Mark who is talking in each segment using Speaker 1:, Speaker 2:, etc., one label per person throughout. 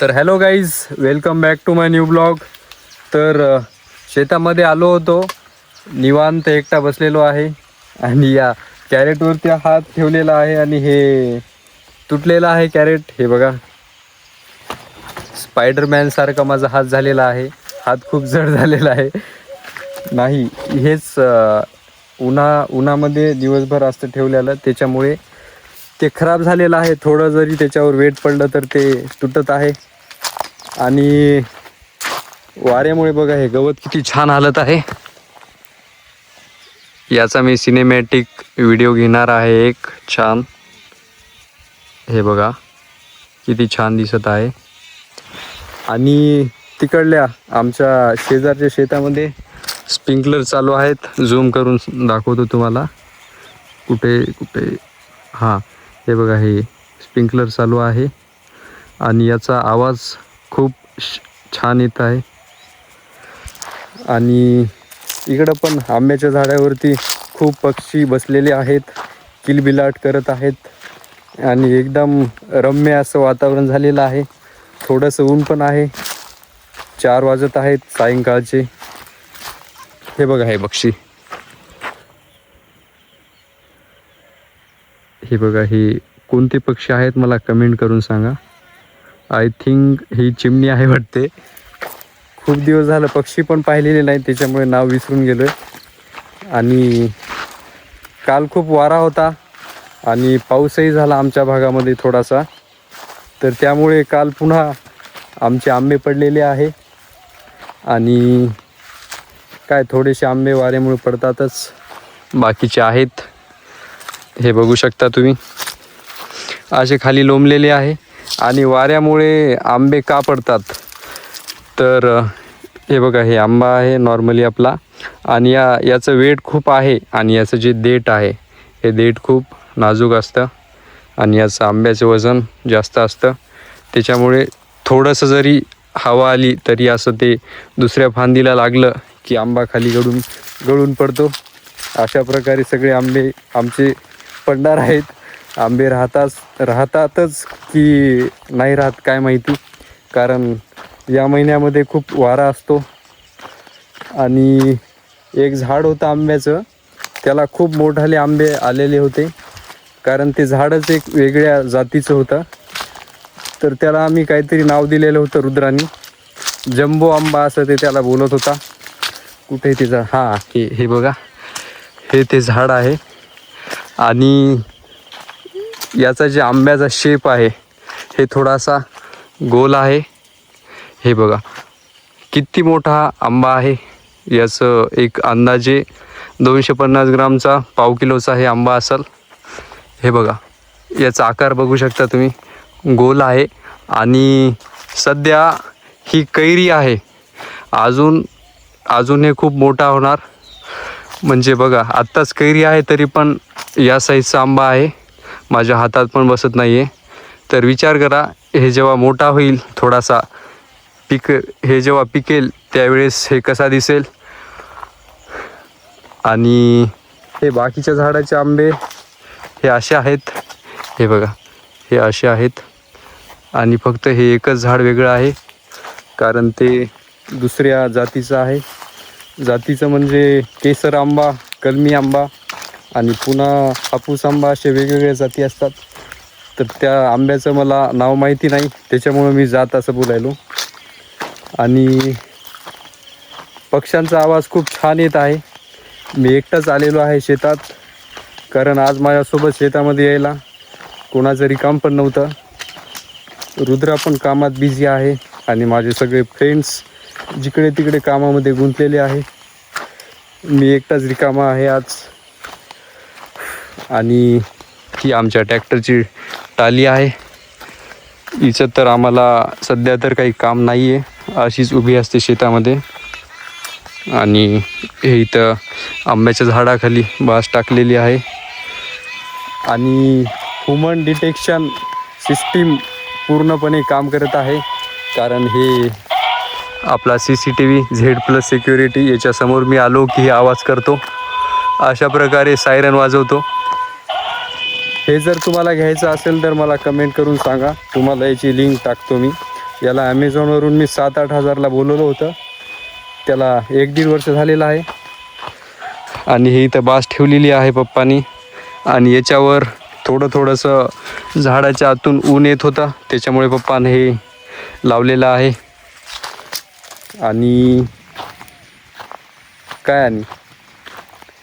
Speaker 1: तर hello guys, welcome back to my new blog. तर शेतामध्ये आलो होतो, निवांत एकटा बसलेलो आहे आणि या कॅरेटवरती हात ठेवलेला आहे आणि हे तुटलेला आहे कॅरेट. हे बघा, स्पायडरमॅन सारखा माझा हात झालेला आहे. हात खूप जड झालेला आहे. नाही, हेच उन्हामध्ये दिवसभर असतं ठेवलेलं, त्याच्यामुळे ते खराब झालेलं आहे. थोडं जरी त्याच्यावर वेट पडलं तर ते तुटत आहे. आणि वाऱ्यामुळे बघा हे गवत किती छान हालत आहे. याचा मी सिनेमॅटिक व्हिडिओ घेणार आहे एक छान. हे बघा किती छान दिसत आहे. आणि तिकडल्या आमच्या शेजारच्या शेतामध्ये स्प्रिंकलर चालू आहेत. झूम करून दाखवतो तुम्हाला. कुठे कुठे हां, हे बघा, हे स्प्रिंकलर चालू आहे आणि याचा आवाज खूप छान येत आहे. आणि इकडं पण आंब्याच्या झाडावरती खूप पक्षी बसलेले आहेत, किलबिलाट करत आहेत आणि एकदम रम्य असं वातावरण झालेलं आहे. थोडंसं ऊन पण आहे. 4 वाजत आहेत सायंकाळचे. हे बघा, हे पक्षी, हे बघा, हे कोणते पक्षी आहेत मला कमेंट करून सांगा. आय थिंक ही चिमणी आहे वाटते. खूप दिवस झालं पक्षी पण पाहिलेले नाही, त्याच्यामुळे नाव विसरून गेलो आहे. आणि काल खूप वारा होता आणि पाऊसही झाला आमच्या भागामध्ये थोडासा. तर त्यामुळे काल पुन्हा आमचे आंबे पडलेले आहे. आणि काय, थोडेसे आंबे वाऱ्यामुळे पडतातच, बाकीचे आहेत. हे बघू शकता तुम्ही, असे खाली लोंबलेले आहे. आणि वाऱ्यामुळे आंबे का पडतात तर हे बघा, हे आंबा आहे नॉर्मली आपला, आणि याचं वेट खूप आहे. आणि याचं जे देठ आहे, हे देठ खूप नाजूक असतं आणि याचं आंब्याचं वजन जास्त असतं. त्याच्यामुळे थोडंसं जरी हवा आली तरी असं ते दुसऱ्या फांदीला लागलं की आंबा खाली गळून पडतो. अशा प्रकारे सगळे आंबे आमचे पडणार आहेत. आंबे राहतातच की नाही राहत काय माहिती, कारण या महिन्यामध्ये खूप वारा असतो. आणि एक झाड होतं आंब्याचं, त्याला खूप मोठाले आंबे आलेले होते, कारण ते झाडच एक वेगळ्या जातीचं होतं. तर त्याला आम्ही काहीतरी नाव दिलेलं होतं रुद्रानी. जम्बो आंबा असं ते त्याला बोलत होता. कुठे तिचं, हां, हे बघा, हे ते झाड आहे. आणि याचा जे आंब्याचा शेप आहे हे थोडासा गोल आहे. हे बघा किती मोठा आंबा आहे. याचं एक अंदाजे 250 ग्रामचा, पाव किलोचा हे आंबा असेल. हे बघा, याचा आकार बघू शकता तुम्ही, गोल आहे. आणि सध्या ही कैरी आहे. अजून हे खूप मोठा होणार. म्हणजे बघा, आत्ताच कैरी आहे तरी पण या साईजचा आंबा आहे. माझ्या हातात पण बसत नाही आहे. तर विचार करा, हे जेव्हा मोठा होईल, थोडासा हे जेव्हा पिकेल त्यावेळेस हे कसा दिसेल. आणि हे बाकीच्या झाडाचे आंबे हे असे आहेत. हे बघा, हे असे आहेत. आणि फक्त हे एकच झाड वेगळं आहे, कारण ते दुसऱ्या जातीचं आहे. जातीचं म्हणजे केसर आंबा, कलमी आंबा आणि पुन्हा हापूस आंबा, असे वेगवेगळ्या जाती असतात. तर त्या आंब्याचं मला नाव माहिती नाही, त्याच्यामुळं मी जात असं बोलायलो. आणि पक्ष्यांचा आवाज खूप छान येत आहे. मी एकटाच आलेलो आहे शेतात, कारण आज माझ्यासोबत शेतामध्ये यायला कोणाचं रिकाम पण नव्हतं. रुद्रा पण कामात बिझी आहे आणि माझे सगळे फ्रेंड्स जिकडे तिकडे कामामध्ये गुंतलेले आहे. मी एकटाच रिकामा आहे आज. आणि ही आमच्या ट्रॅक्टरची टाली आहे. हिचं तर आम्हाला सध्या तर काही काम नाही आहे, अशीच उभी असते शेतामध्ये. आणि हे इथं आंब्याच्या झाडाखाली बास टाकलेली आहे. आणि ह्युमन डिटेक्शन सिस्टीम पूर्णपणे काम करत आहे, कारण हे आपला CCTV Z+ सिक्युरिटी याच्यासमोर मी आलो की हे आवाज करतो. अशा प्रकारे सायरन वाजवतो. हे जर तुम्हाला घ्यायचं असेल तर मला कमेंट करून सांगा, तुम्हाला याची लिंक टाकतो मी. याला ॲमेझॉनवरून मी 7-8 हजारला बोलवलं होतं. त्याला 1-1.5 वर्ष झालेलं आहे. आणि ही इथं बास ठेवलेली आहे पप्पानी. आणि याच्यावर थोडंसं झाडाच्या आतून ऊन येत होता, त्याच्यामुळे पप्पाने हे लावलेलं आहे. आणि काय, आणि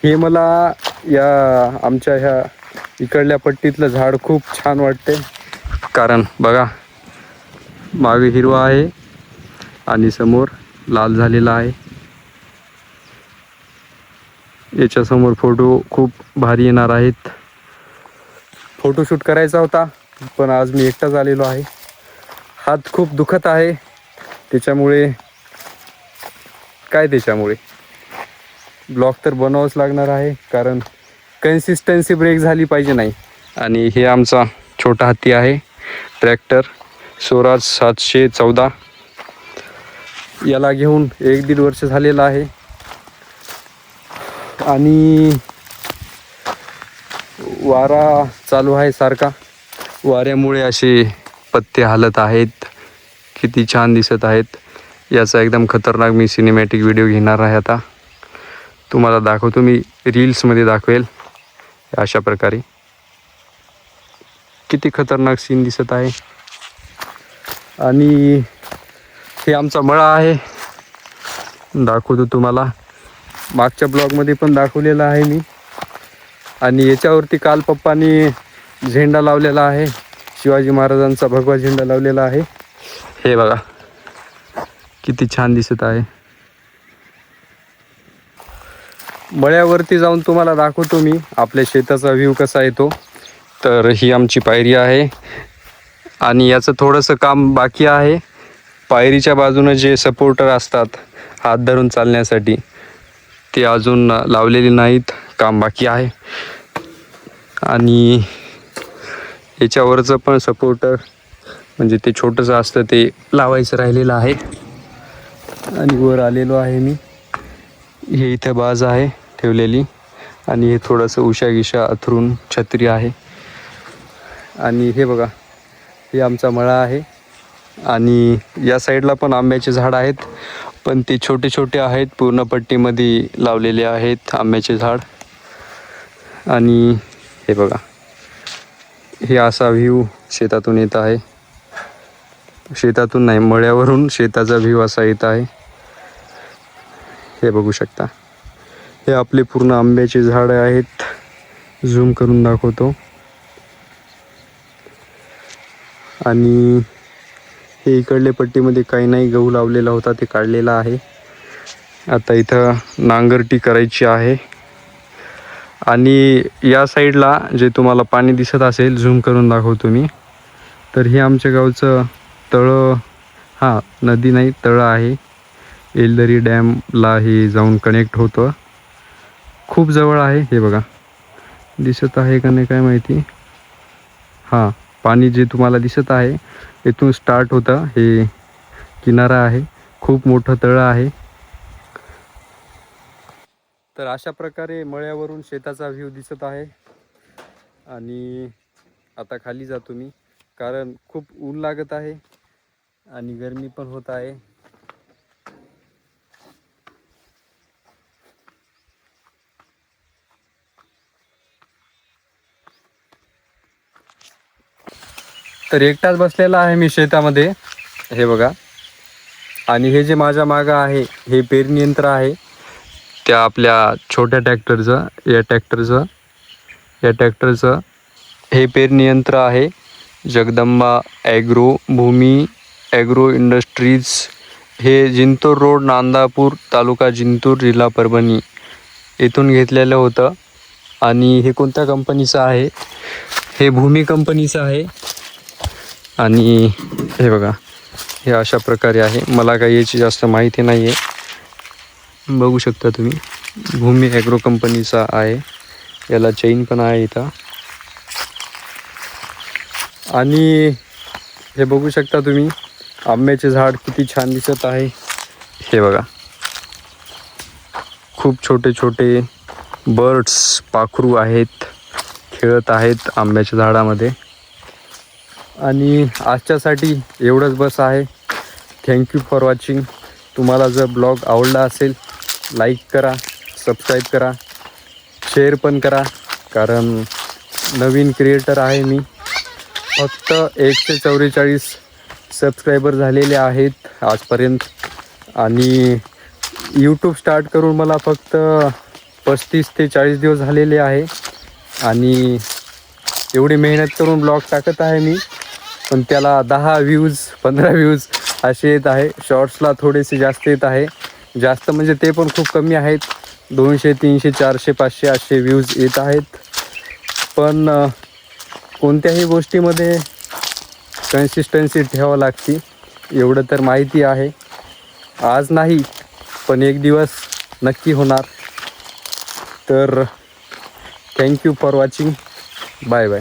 Speaker 1: हे मला या आमच्या ह्या इकडल्या पट्टीतलं झाड खूप छान वाटते. कारण बघा, मागे हिरवा आहे आणि समोर लाल झालेला आहे. याच्यासमोर फोटो खूप भारी येणार आहेत. फोटोशूट करायचा होता, पण आज मी एकटाच आलेलो आहे. हात खूप दुखत आहे, त्याच्यामुळे ब्लॉग तर बनवावंच लागणार आहे. कारण कन्सिस्टन्सी ब्रेक झाली पाहिजे नाही. आणि हे आमचा छोटा हत्ती आहे, ट्रॅक्टर स्वराज 714. याला घेऊन 1-1.5 वर्ष झालेलं आहे. आणि वारा चालू आहे सारखा. वाऱ्यामुळे असे पत्ते हालत आहेत, किती छान दिसत आहेत. याचा एकदम खतरनाक मी सिनेमॅटिक व्हिडिओ घेणार आहे. आता तुम्हाला दाखवतो, मी रील्समध्ये दाखवेल. अशा प्रकारे किती खतरनाक सीन दिसत आहे. आणि हे आमचा मळा आहे, दाखवतो तुम्हाला. मागच्या ब्लॉगमध्ये पण दाखवलेला आहे मी. आणि याच्यावरती काल पप्पानी झेंडा लावलेला आहे, शिवाजी महाराजांचा भगवा झेंडा लावलेला आहे. हे बघा किती छान दिसत आहे. मळ्यावरती जाऊन तुम्हाला दाखवतो मी आपल्या शेताचा व्ह्यू कसा येतो. तर ही आमची पायरी आहे आणि याचं थोडंसं काम बाकी आहे. पायरीच्या बाजूनं जे सपोर्टर असतात हात धरून चालण्यासाठी, ते अजून लावलेले नाहीत, काम बाकी आहे. आणि याच्यावरचं पण सपोर्टर म्हणजे ते छोटंसं असतं ते लावायचं राहिलेलं आहे. आणि वर आलेलो आहे मी. हे इथं बाज आहे ठेवलेली, आणि हे थोडंसं उशा अथरून छत्री आहे. आणि हे बघा, हे आमचा मळा आहे. आणि या साईडला पण आंब्याचे झाड आहेत, पण ते छोटे छोटे आहेत, पूर्ण पट्टीमध्ये लावलेले आहेत आंब्याचे झाड. आणि हे बघा, हे असा व्ह्यू शेतातून येत आहे. शेतातून नाही, मळ्यावरून शेताचा व्ह्यू असा येत आहे. हे बघू शकता, हे आपले पूर्ण आंब्याचे झाड आहेत. झूम करून दाखवतो. आणि हे इकडल्या पट्टीमध्ये काही नाही, गहू लावलेला होता ते काढलेला आहे. आता इथं नांगरटी करायची आहे. आणि या साईडला जे तुम्हाला पाणी दिसत असेल, झूम करून दाखवतो मी. तर हे आमच्या गावचं तळं, नदी नाही तळं आहे. येलदरी डॅमला हे जाऊन कनेक्ट होतं, खूप जवळ आहे. हे बघा, दिसत आहे का नाही काय माहिती. पाणी जे तुम्हाला दिसत आहे इथून स्टार्ट होतं, हे किनारा आहे, खूप मोठं तळं आहे. तर अशा प्रकारे मळ्यावरून शेताचा व्ह्यू दिसत आहे. आणि आता खाली जातो मी, कारण खूप ऊन लागत आहे आणि गरमी पण होत आहे. तर एकटाच बसलेला आहे मी शेतामध्ये, हे बघा. आणि हे जे माझ्या मागं आहे हे पेरणी यंत्र आहे, त्या आपल्या छोट्या ट्रॅक्टरचं, या ट्रॅक्टरचं हे पेरणी यंत्र आहे. जगदंबा ॲग्रो, भूमी ॲग्रो इंडस्ट्रीज. हे जिंतूर रोड, नांदापूर तालुका जिंतूर, जिल्हा परभणी येथून घेतलेलं होतं. आणि हे कोणत्या कंपनीचं आहे? हे भूमी कंपनीचं आहे. आणि हे बघा, हे अशा प्रकारे आहे. मला काही याची जास्त माहिती नाही आहे, बघू शकता तुम्ही. भूमी ॲग्रो कंपनीचा आहे. याला चेन पण आहे इथं. आणि हे बघू शकता तुम्ही, आंब्याचे झाड किती छान दिसत आहे. हे बघा, खूप छोटे छोटे बर्ड्स, पाखरू आहेत, खेळत आहेत आंब्याच्या झाडामध्ये. आणि आजच्यासाठी एवढंच बस आहे. Thank you for watching. तुम्हाला जर ब्लॉग आवडला असेल लाईक करा, सबस्क्राईब करा, शेअर पण करा, कारण नवीन क्रिएटर आहे मी. फक्त 144 सबस्क्रायबर झालेले आहेत आजपर्यंत आणि यूट्यूब स्टार्ट करून मला फक्त 35 ते 40 दिवस झालेले आहे आणि एवढी मेहनत करून ब्लॉग टाकत आहे मी, पण त्याला 10 व्ह्यूज 15 व्ह्यूज असे येत आहे. शॉर्ट्सला थोडेसे जास्त येत आहे, जास्त म्हणजे ते पण खूप कमी आहेत. 200 300 400 500 असे व्ह्यूज येत आहेत. पण कोणत्याही गोष्टीमध्ये कन्सिस्टन्सी ठेवावं लागते एवढं तर माहिती आहे. आज नाही पण एक दिवस नक्की होणार. तर thank you for watching. Bye bye.